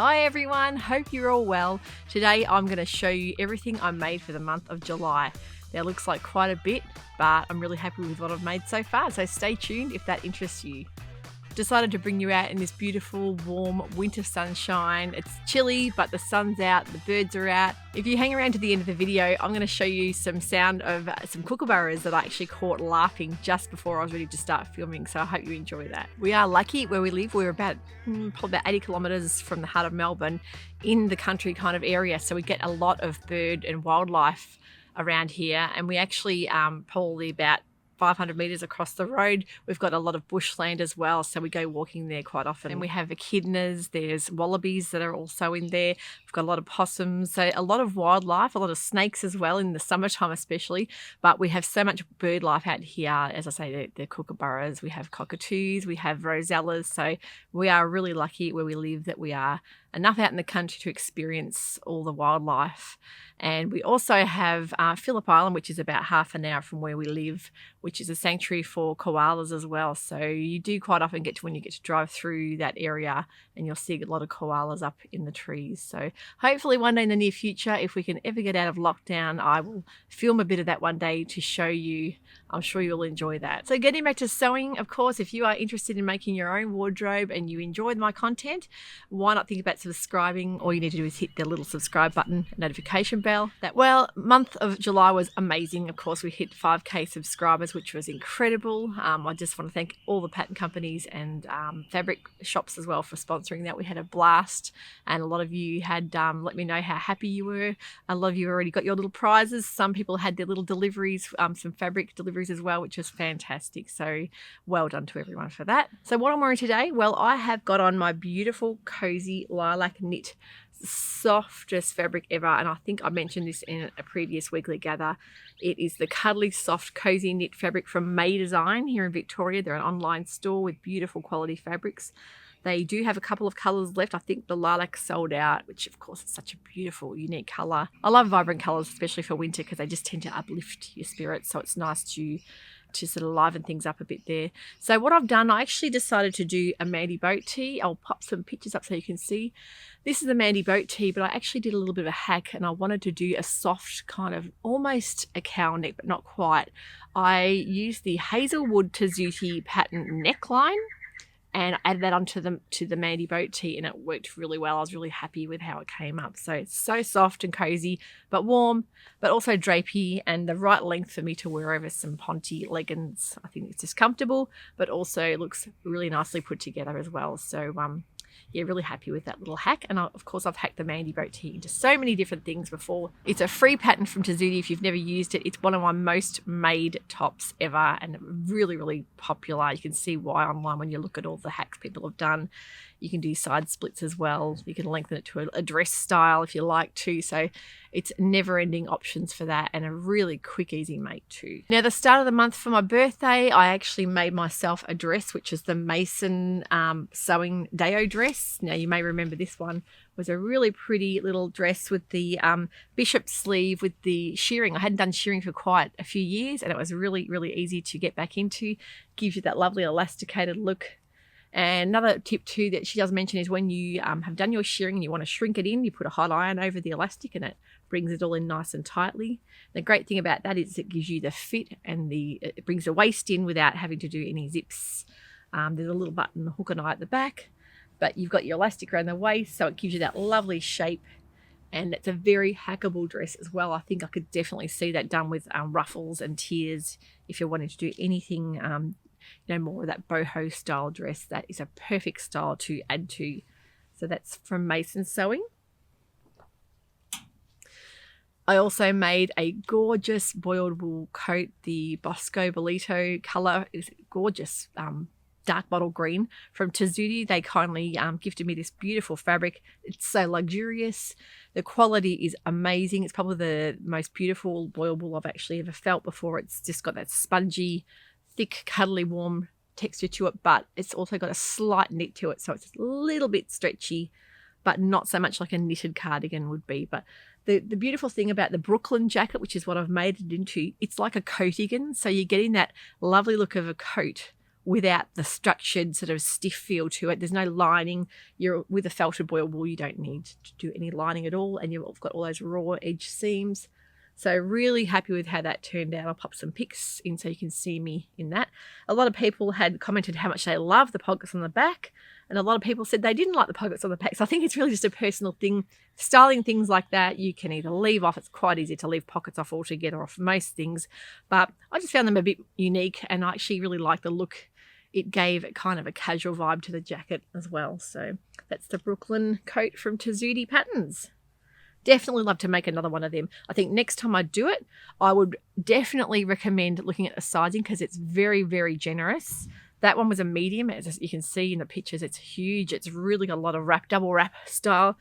Hi everyone, hope you're all well. Today I'm going to show you everything I made for the month of July. Now, it looks like quite a bit, but I'm really happy with what I've made so far, so stay tuned if that interests you. Decided to bring you out in this beautiful, warm winter sunshine. It's chilly, but the sun's out, the birds are out. If you hang around to the end of the video, I'm going to show you some sound of some kookaburras that I actually caught laughing just before I was ready to start filming, so I hope you enjoy that. We are lucky where we live. We're about, probably about 80 kilometres from the heart of Melbourne in the country kind of area, so we get a lot of bird and wildlife around here, and we actually probably about 500 metres across the road, we've got a lot of bushland as well, so we go walking there quite often. And we have echidnas, there's wallabies that are also in there, we've got a lot of possums, so a lot of wildlife, a lot of snakes as well in the summertime especially, but we have so much bird life out here. As I say, the kookaburras, we have cockatoos, we have rosellas, so we are really lucky where we live that we are enough out in the country to experience all the wildlife. And we also have Phillip Island, which is about half an hour from where we live, which is a sanctuary for koalas as well. So you do quite often get to, when you get to drive through that area, and you'll see a lot of koalas up in the trees. So hopefully one day in the near future, if we can ever get out of lockdown, I will film a bit of that one day to show you. I'm sure you'll enjoy that. So getting back to sewing, of course, if you are interested in making your own wardrobe and you enjoyed my content, why not think about subscribing? All you need to do is hit the little subscribe button, notification bell. Month of July was amazing. Of course, we hit 5k subscribers, which was incredible. I just want to thank all the pattern companies and fabric shops as well for sponsoring that. We had a blast, and a lot of you had let me know how happy you were. A lot of you already got your little prizes. Some people had their little deliveries, some fabric deliveries as well, which was fantastic. So well done to everyone for that. So what I'm wearing today, well, I have got on my beautiful cozy lilac knit, softest fabric ever, and I think I mentioned this in a previous weekly gather. It is the cuddly soft cozy knit fabric from May Design here in Victoria. They're an online store with beautiful quality fabrics. They do have a couple of colours left. I think the lilac sold out, which of course is such a beautiful, unique colour. I love vibrant colours, especially for winter, because they just tend to uplift your spirits. So it's nice to sort of liven things up a bit there. So what I've done, I actually decided to do a Mandy boat tee. I'll pop some pictures up so you can see. This is a Mandy boat tee, but I actually did a little bit of a hack, and I wanted to do a soft kind of almost a cowl neck, but not quite. I used the Hazelwood Tazuti pattern neckline, and I added that onto the Mandy boat tee, and it worked really well. I was really happy with how it came up. So it's so soft and cozy, but warm, but also drapey, and the right length for me to wear over some ponte leggings. I think it's just comfortable, but also looks really nicely put together as well. So yeah, really happy with that little hack. And of course, I've hacked the Mandy boat tee into so many different things before. It's a free pattern from Tazuti if you've never used it. It's one of my most made tops ever, and really, really popular. You can see why online when you look at all the hacks people have done. You can do side splits as well. You can lengthen it to a dress style if you like to. So it's never-ending options for that, and a really quick, easy make too. Now, the start of the month for my birthday, I actually made myself a dress, which is the Mason sewing Deo dress. Now, you may remember this one. It was a really pretty little dress with the bishop sleeve with the shearing. I hadn't done shearing for quite a few years, and it was really, really easy to get back into. Gives you that lovely elasticated look. And another tip too that she does mention is when you have done your shearing and you want to shrink it in, you put a hot iron over the elastic and it brings it all in nice and tightly. The great thing about that is it gives you the fit, and it brings the waist in without having to do any zips. There's a little button hook and eye at the back, but you've got your elastic around the waist, so it gives you that lovely shape. And it's a very hackable dress as well. I think I could definitely see that done with ruffles and tiers if you're wanting to do anything more of that boho style dress. That is a perfect style to add to. So that's from Mason Sewing. I also made a gorgeous boiled wool coat. The Bosco Bolito colour is gorgeous, dark bottle green from Tazuti. They kindly gifted me this beautiful fabric. It's so luxurious. The quality is amazing. It's probably the most beautiful boiled wool I've actually ever felt before. It's just got that spongy, thick, cuddly, warm texture to it, but it's also got a slight knit to it, so it's a little bit stretchy, but not so much like a knitted cardigan would be. But the beautiful thing about the Brooklyn jacket, which is what I've made it into, it's like a coatigan, so you're getting that lovely look of a coat without the structured sort of stiff feel to it. There's no lining. You're with a felted boil wool, you don't need to do any lining at all, and you've got all those raw edge seams. So really happy with how that turned out. I'll pop some pics in so you can see me in that. A lot of people had commented how much they love the pockets on the back, and a lot of people said they didn't like the pockets on the back. So I think it's really just a personal thing. Styling things like that, you can either leave off. It's quite easy to leave pockets off altogether off most things, but I just found them a bit unique, and I actually really like the look. It gave kind of a casual vibe to the jacket as well. So that's the Brooklyn coat from Tezzuti Patterns. Definitely love to make another one of them. I think next time I do it, I would definitely recommend looking at the sizing because it's very, very generous. That one was a medium. As you can see in the pictures, it's huge. It's really got a lot of wrap, double wrap style.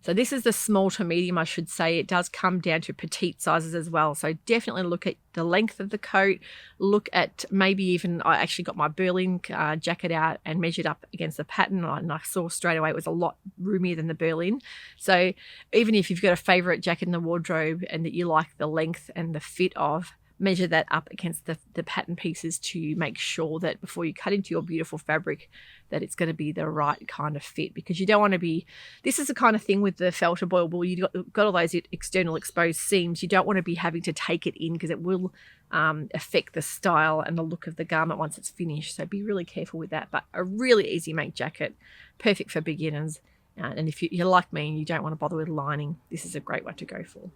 So this is the small to medium, I should say. It does come down to petite sizes as well. So definitely look at the length of the coat. Look at maybe even, I actually got my Berlin jacket out and measured up against the pattern, and I saw straight away it was a lot roomier than the Berlin. So even if you've got a favorite jacket in the wardrobe and that you like the length and the fit of, measure that up against the pattern pieces to make sure that before you cut into your beautiful fabric that it's going to be the right kind of fit, because you don't want to be, this is the kind of thing with the felted boil wool, you've got all those external exposed seams. You don't want to be having to take it in because it will affect the style and the look of the garment once it's finished. So be really careful with that. But a really easy make jacket, perfect for beginners. And if you're like me and you don't want to bother with lining, this is a great one to go for.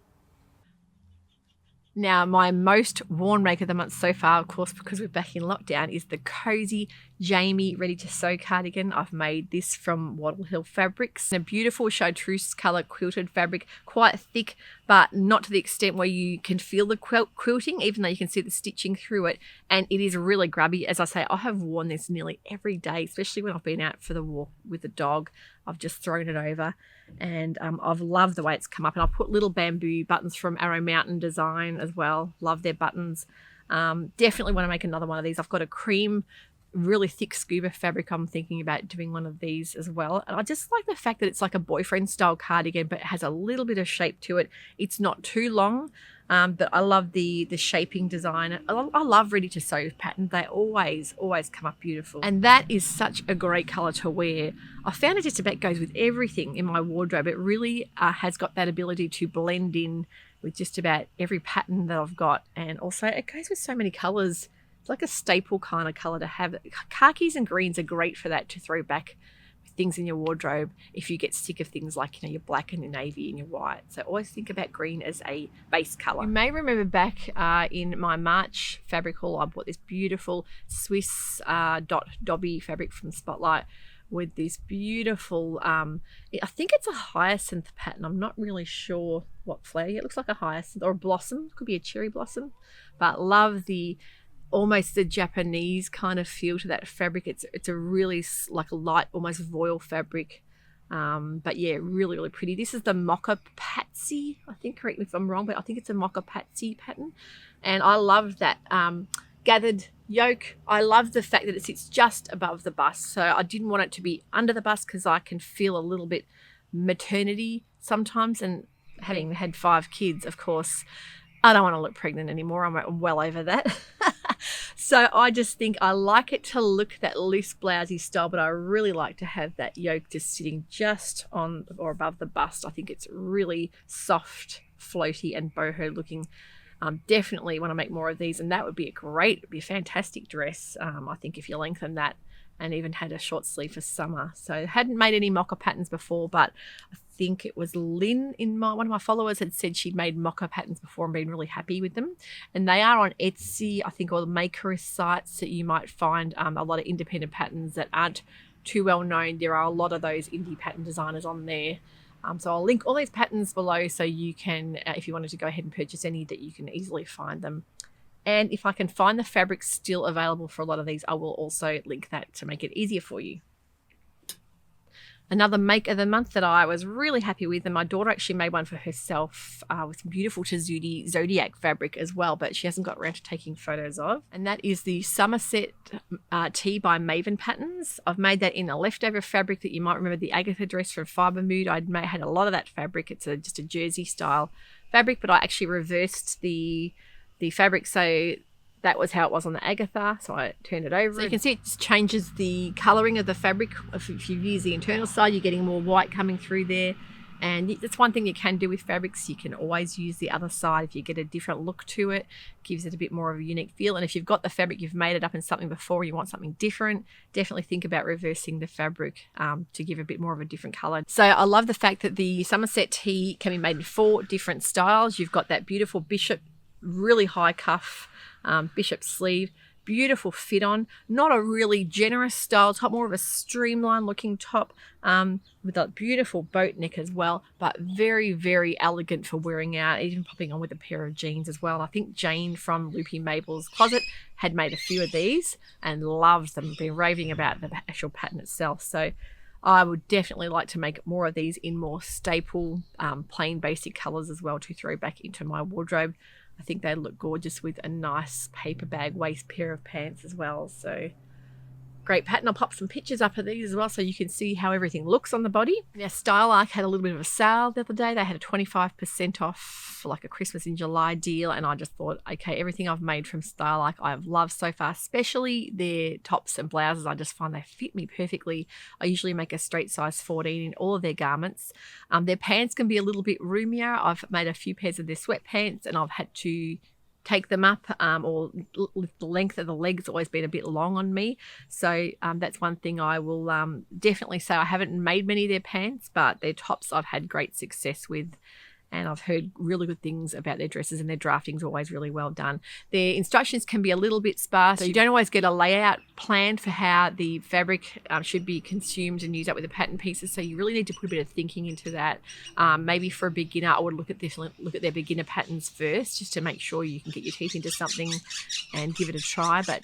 Now, my most worn make of the month so far, of course, because we're back in lockdown, is the Cozy Jamie Ready to Sew cardigan. I've made this from Wattle Hill Fabrics. A beautiful chartreuse colour quilted fabric, quite thick, but not to the extent where you can feel the quilting, even though you can see the stitching through it. And it is really grubby. As I say, I have worn this nearly every day, especially when I've been out for the walk with the dog. I've just thrown it over, and I've loved the way it's come up. And I've put little bamboo buttons from Arrow Mountain Design as well. Love their buttons. Definitely want to make another one of these. I've got a cream, really thick scuba fabric. I'm thinking about doing one of these as well. And I just like the fact that it's like a boyfriend style cardigan, but it has a little bit of shape to it. It's not too long, but I love the shaping design. I love ready to sew patterns. They always come up beautiful. And that is such a great color to wear. I found it just about goes with everything in my wardrobe. It really has got that ability to blend in with just about every pattern that I've got. And also it goes with so many colors. It's like a staple kind of color to have. Khakis and greens are great for that, to throw back things in your wardrobe if you get sick of things like, you know, your black and your navy and your white. So always think about green as a base color. You may remember back in my March fabric haul, I bought this beautiful Swiss dot Dobby fabric from Spotlight with this beautiful, I think it's a hyacinth pattern. I'm not really sure what flower. It looks like a hyacinth or a blossom. Could be a cherry blossom, but love the almost the Japanese kind of feel to that fabric. It's a really like a light, almost voile fabric, but yeah, really pretty. This is the Mocha Patsy, I think, correct me if I'm wrong, but I think it's a Mocha Patsy pattern, and I love that gathered yoke. I love the fact that it sits just above the bust, so I didn't want it to be under the bust because I can feel a little bit maternity sometimes, and having had 5 kids, of course, I don't want to look pregnant anymore. I'm well over that. So I just think I like it to look that loose blousey style, but I really like to have that yoke just sitting just on or above the bust. I think it's really soft, floaty and boho looking. Definitely want to make more of these, and that would be it'd be a fantastic dress. I think if you lengthen that and even had a short sleeve for summer. So hadn't made any mocha patterns before, but I think it was Lynn one of my followers had said she'd made mocha patterns before and been really happy with them. And they are on Etsy, I think, or the Makerist sites that you might find a lot of independent patterns that aren't too well known. There are a lot of those indie pattern designers on there. So I'll link all these patterns below so you can, if you wanted to go ahead and purchase any, that you can easily find them. And if I can find the fabric still available for a lot of these, I will also link that to make it easier for you. Another make of the month that I was really happy with, and my daughter actually made one for herself with some beautiful Tezzuti Zodiac fabric as well, but she hasn't got around to taking photos of. And that is the Somerset Tee by Maven Patterns. I've made that in a leftover fabric that you might remember, the Agatha dress from Fibre Mood. I had a lot of that fabric. It's just a jersey style fabric, but I actually reversed the fabric, so that was how it was on the Agatha, so I turned it over. So you can see it just changes the colouring of the fabric. If you use the internal side, you're getting more white coming through there. And that's one thing you can do with fabrics. You can always use the other side if you get a different look to it. Gives it a bit more of a unique feel. And if you've got the fabric, you've made it up in something before, you want something different, definitely think about reversing the fabric to give a bit more of a different colour. So I love the fact that the Somerset tee can be made in 4 different styles. You've got that beautiful bishop, really high cuff bishop sleeve, beautiful fit on, not a really generous style top, more of a streamlined looking top with a beautiful boat neck as well, but very, very elegant for wearing out, even popping on with a pair of jeans as well. I think Jane from Loopy Mabel's Closet had made a few of these and loves them, been raving about the actual pattern itself. So I would definitely like to make more of these in more staple, plain basic colours as well to throw back into my wardrobe. I think they look gorgeous with a nice paper bag waist pair of pants as well. So great pattern. I'll pop some pictures up of these as well so you can see how everything looks on the body. Now, Style Arc had a little bit of a sale the other day. They had a 25% off, like a Christmas in July deal. And I just thought, okay, everything I've made from Style Arc I've loved so far, especially their tops and blouses. I just find they fit me perfectly. I usually make a straight size 14 in all of their garments. Their pants can be a little bit roomier. I've made a few pairs of their sweatpants and I've had to take them up or the length of the legs always been a bit long on me. So that's one thing I will definitely say. I haven't made many of their pants, but their tops I've had great success with. And I've heard really good things about their dresses, and their drafting's always really well done. Their instructions can be a little bit sparse. So you don't always get a layout planned for how the fabric should be consumed and used up with the pattern pieces. So you really need to put a bit of thinking into that. Maybe for a beginner, I would look at their beginner patterns first, just to make sure you can get your teeth into something and give it a try. But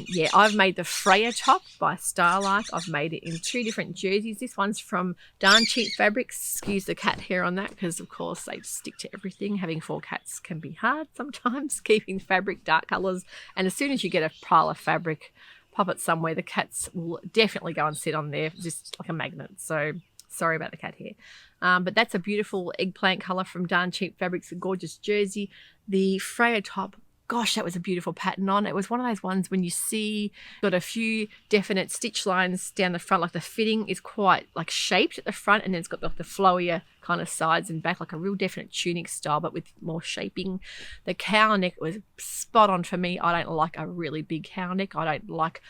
yeah, I've made the Freya top by Style Arc. I've made it in 2 different jerseys. This one's from Darn Cheap Fabrics. Excuse the cat hair on that because, of course, they stick to everything. Having 4 cats can be hard sometimes, keeping fabric dark colours. And as soon as you get a pile of fabric, pop it somewhere, the cats will definitely go and sit on there just like a magnet. So sorry about the cat hair. But that's a beautiful eggplant colour from Darn Cheap Fabrics, a gorgeous jersey. The Freya top, gosh, that was a beautiful pattern on. It was one of those ones when you see got a few definite stitch lines down the front, like the fitting is quite like shaped at the front, and then it's got like the flowier kind of sides and back, like a real definite tunic style, but with more shaping. The cowl neck was spot on for me. I don't like a really big cowl neck. I don't like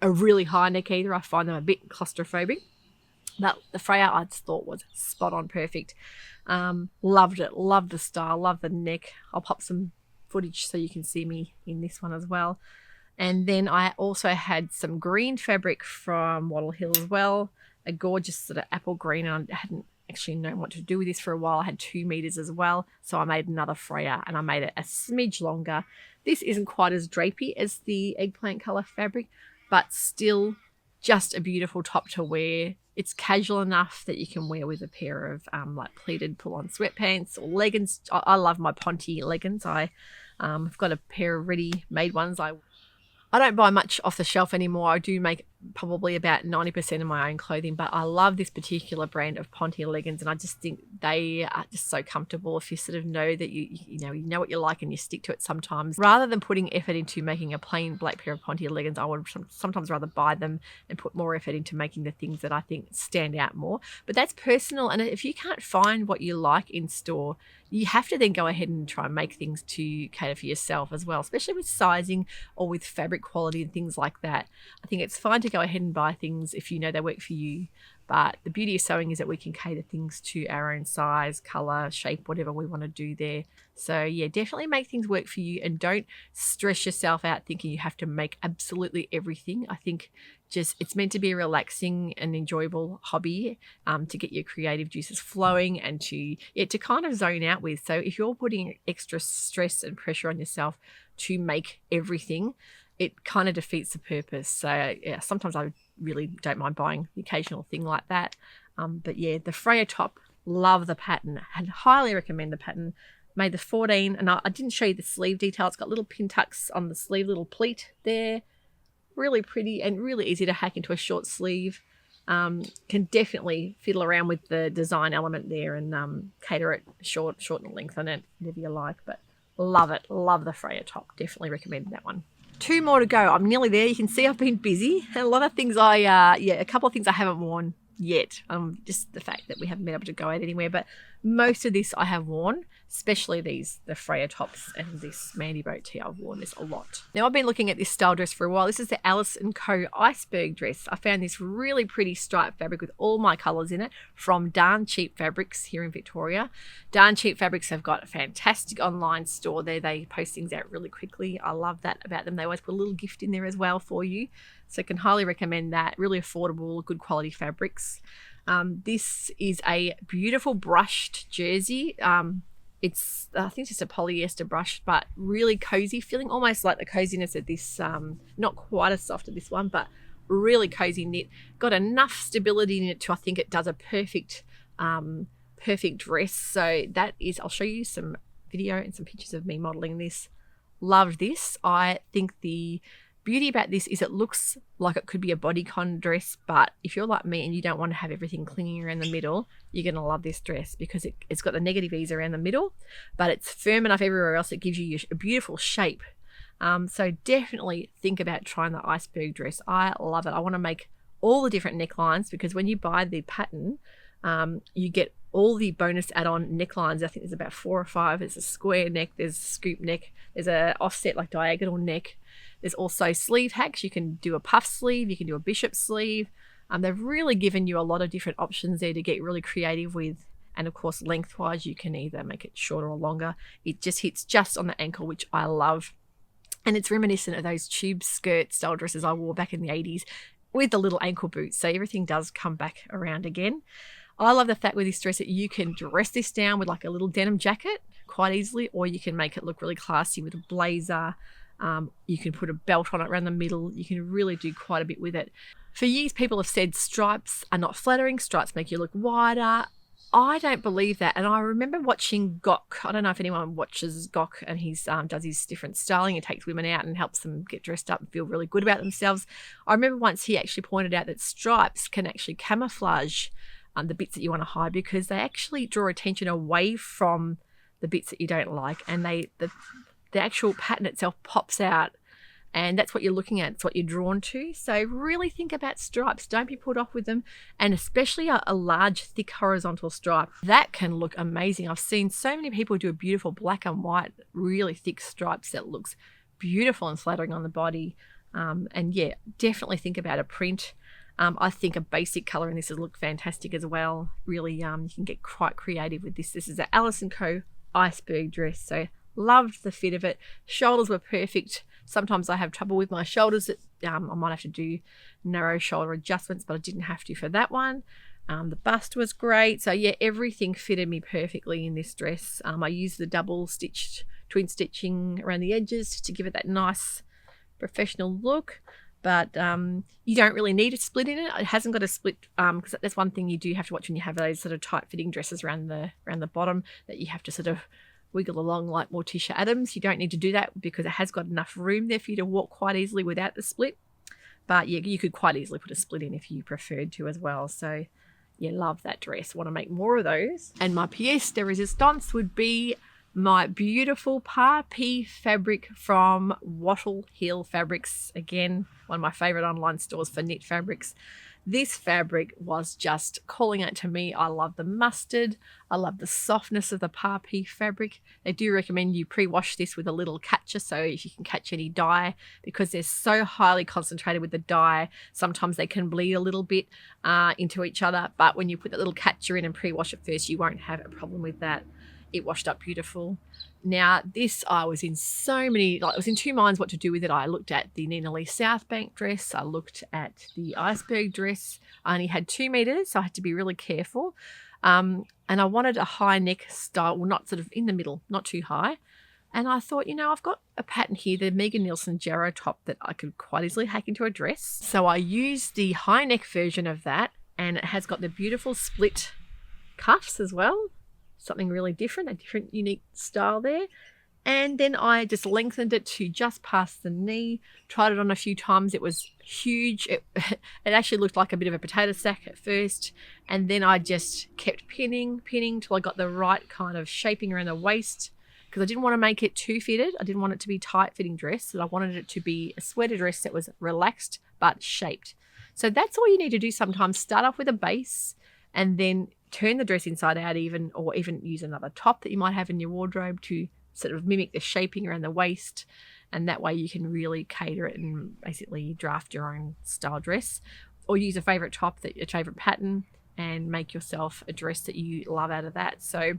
a really high neck either. I find them a bit claustrophobic. But the Freya I just thought was spot on, perfect. Loved it. Loved the style. Loved the neck. I'll pop some footage so you can see me in this one as well. And then I also had some green fabric from Wattle Hill as well, a gorgeous sort of apple green, and I hadn't actually known what to do with this for a while. I had 2 meters as well, so I made another Freya and I made it a smidge longer. This isn't quite as drapey as the eggplant color fabric, but still just a beautiful top to wear. It's casual enough that you can wear with a pair of like pleated pull-on sweatpants or leggings. I love my Ponte leggings. I've got a pair of ready-made ones. I don't buy much off the shelf anymore. I do make probably about 90% of my own clothing, but I love this particular brand of Ponte leggings, and I just think they are just so comfortable. If you sort of know that you know what you like and you stick to it sometimes, rather than putting effort into making a plain black pair of Ponte leggings, I would sometimes rather buy them and put more effort into making the things that I think stand out more. But that's personal, and if you can't find what you like in store, you have to then go ahead and try and make things to cater for yourself as well, especially with sizing or with fabric quality and things like that. I think it's fine to go ahead and buy things if you know they work for you, but the beauty of sewing is that we can cater things to our own size, colour, shape, whatever we want to do there. So yeah, definitely make things work for you, and don't stress yourself out thinking you have to make absolutely everything. I think just it's meant to be a relaxing and enjoyable hobby to get your creative juices flowing and to kind of zone out with. So if you're putting extra stress and pressure on yourself to make everything, it kind of defeats the purpose. So yeah, sometimes I really don't mind buying the occasional thing like that. But yeah, the Freya top, love the pattern, and highly recommend the pattern. Made the 14, and I didn't show you the sleeve detail. It's got little pin tucks on the sleeve, little pleat there. Really pretty and really easy to hack into a short sleeve. Can definitely fiddle around with the design element there and cater it short and lengthen it, whatever you like. But Love it. Love the Freya top. Definitely recommend that one. 2 more to go. I'm nearly there. You can see I've been busy. And a lot of things a couple of things I haven't worn yet. Just the fact that we haven't been able to go out anywhere. But most of this I have worn, especially the Freya tops and this Mandy boat tee. I've worn this a lot. Now I've been looking at this style dress for a while. This is the Alice & Co iceberg dress. I found this really pretty striped fabric with all my colours in it from Darn Cheap Fabrics here in Victoria. Darn Cheap Fabrics have got a fantastic online store there. They post things out really quickly. I love that about them. They always put a little gift in there as well for you. So I can highly recommend that. Really affordable, good quality fabrics. This is a beautiful brushed jersey. It's I think just a polyester brush, but really cozy feeling, almost like the coziness of this, not quite as soft as this one, but really cozy knit. Got enough stability in it to, I think it does a perfect dress. So that is, I'll show you some video and some pictures of me modeling this. Love this. I think the beauty about this is it looks like it could be a bodycon dress, but if you're like me and you don't want to have everything clinging around the middle, you're going to love this dress because it's got the negative ease around the middle, but it's firm enough everywhere else. It gives you a beautiful shape. So definitely think about trying the iceberg dress. I love it. I want to make all the different necklines because when you buy the pattern, you get all the bonus add-on necklines. I think there's about 4 or 5. There's a square neck, there's a scoop neck, there's a offset like diagonal neck. There's also sleeve hacks. You can do a puff sleeve, you can do a bishop sleeve. They've really given you a lot of different options there to get really creative with. And of course, lengthwise, you can either make it shorter or longer. It just hits just on the ankle, which I love. And it's reminiscent of those tube skirt style dresses I wore back in the 80s with the little ankle boots. So everything does come back around again. I love the fact with this dress that you can dress this down with like a little denim jacket quite easily, or you can make it look really classy with a blazer. You can put a belt on it around the middle. You can really do quite a bit with it. For years, people have said stripes are not flattering. Stripes make you look wider. I don't believe that. And I remember watching Gok. I don't know if anyone watches Gok, and he does his different styling. He takes women out and helps them get dressed up and feel really good about themselves. I remember once he actually pointed out that stripes can actually camouflage the bits that you want to hide because they actually draw attention away from the bits that you don't like, and the actual pattern itself pops out, and that's what you're looking at. It's what you're drawn to. So really think about stripes. Don't be put off with them, and especially a large, thick horizontal stripe. That can look amazing. I've seen so many people do a beautiful black and white, really thick stripes that looks beautiful and flattering on the body. And yeah, definitely think about a print. I think a basic colour in this will look fantastic as well. Really, you can get quite creative with this. This is a Alice & Co iceberg dress. So loved the fit of it. Shoulders were perfect. Sometimes I have trouble with my shoulders. I might have to do narrow shoulder adjustments, but I didn't have to for that one. The bust was great. So yeah, everything fitted me perfectly in this dress. I used the double stitched twin stitching around the edges to give it that nice professional look. But you don't really need a split in it. It hasn't got a split because that's one thing you do have to watch when you have those sort of tight fitting dresses around the bottom, that you have to sort of wiggle along like Morticia Adams. You don't need to do that because it has got enough room there for you to walk quite easily without the split. But yeah, you could quite easily put a split in if you preferred to as well. So yeah, love that dress. Want to make more of those. And my pièce de résistance would be my beautiful Parpee fabric from Wattle Hill Fabrics. Again, one of my favorite online stores for knit fabrics. This fabric was just calling out to me. I love the mustard. I love the softness of the Parpee fabric. They do recommend you pre-wash this with a little catcher so if you can catch any dye, because they're so highly concentrated with the dye. Sometimes they can bleed a little bit into each other, but when you put that little catcher in and pre-wash it first, you won't have a problem with that. It washed up beautiful. Now this, I was in I was in 2 minds what to do with it. I looked at the Nina Lee Southbank dress. I looked at the iceberg dress. I only had 2 meters, so I had to be really careful. And I wanted a high neck style, well, not sort of in the middle, not too high. And I thought, I've got a pattern here, the Megan Nielsen Jarrow top, that I could quite easily hack into a dress. So I used the high neck version of that, and it has got the beautiful split cuffs as well. Something really different, a different unique style there. And then I just lengthened it to just past the knee, tried it on a few times. It was huge. It actually looked like a bit of a potato sack at first. And then I just kept pinning till I got the right kind of shaping around the waist because I didn't want to make it too fitted. I didn't want it to be tight fitting dress, and I wanted it to be a sweater dress that was relaxed but shaped. So that's all you need to do sometimes. Start off with a base and then turn the dress inside out or even use another top that you might have in your wardrobe to sort of mimic the shaping around the waist. And that way you can really cater it and basically draft your own style dress, or use a favorite top, a favorite pattern, and make yourself a dress that you love out of that. So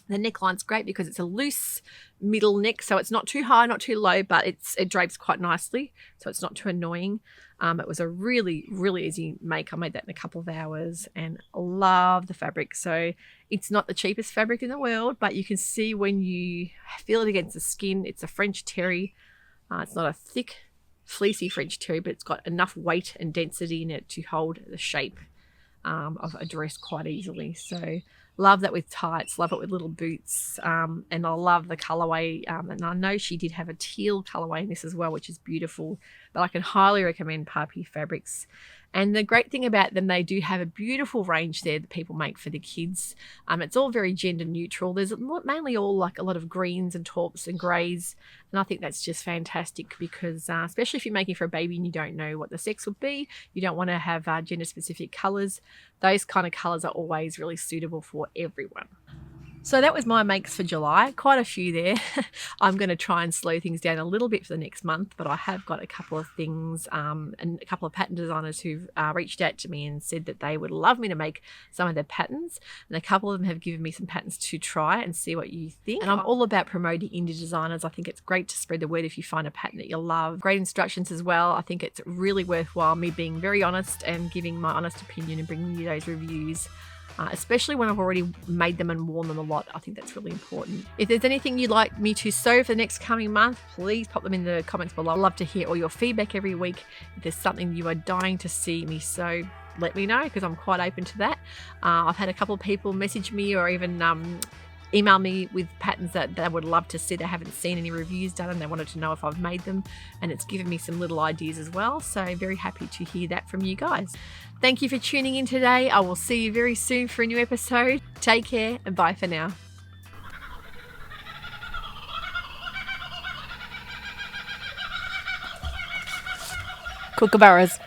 the neckline's great because it's a loose middle neck, so it's not too high, not too low, but it drapes quite nicely, so it's not too annoying. It was a really, really easy make. I made that in a couple of hours and love the fabric. So it's not the cheapest fabric in the world, but you can see when you feel it against the skin, it's a French terry. It's not a thick, fleecy French terry, but it's got enough weight and density in it to hold the shape of a dress quite easily. So love that with tights, love it with little boots, and I love the colorway. And I know she did have a teal colorway in this as well, which is beautiful, but I can highly recommend Papi Fabrics. And the great thing about them, they do have a beautiful range there that people make for the kids. It's all very gender neutral. There's mainly all like a lot of greens and taupes and greys. And I think that's just fantastic because especially if you're making for a baby and you don't know what the sex would be, you don't want to have gender specific colors. Those kind of colors are always really suitable for everyone. So that was my makes for July, quite a few there. I'm going to try and slow things down a little bit for the next month, but I have got a couple of things and a couple of pattern designers who've reached out to me and said that they would love me to make some of their patterns, and a couple of them have given me some patterns to try and see what you think. And I'm all about promoting indie designers. I think it's great to spread the word if you find a pattern that you love. Great instructions as well. I think it's really worthwhile me being very honest and giving my honest opinion and bringing you those reviews. Especially when I've already made them and worn them a lot. I think that's really important. If there's anything you'd like me to sew for the next coming month, please pop them in the comments below. I'd love to hear all your feedback every week. If there's something you are dying to see me sew, let me know because I'm quite open to that. I've had a couple of people message me or even email me with patterns that they would love to see. They haven't seen any reviews done and they wanted to know if I've made them, and it's given me some little ideas as well. So very happy to hear that from you guys. Thank you for tuning in today. I will see you very soon for a new episode. Take care and bye for now. Kookaburras.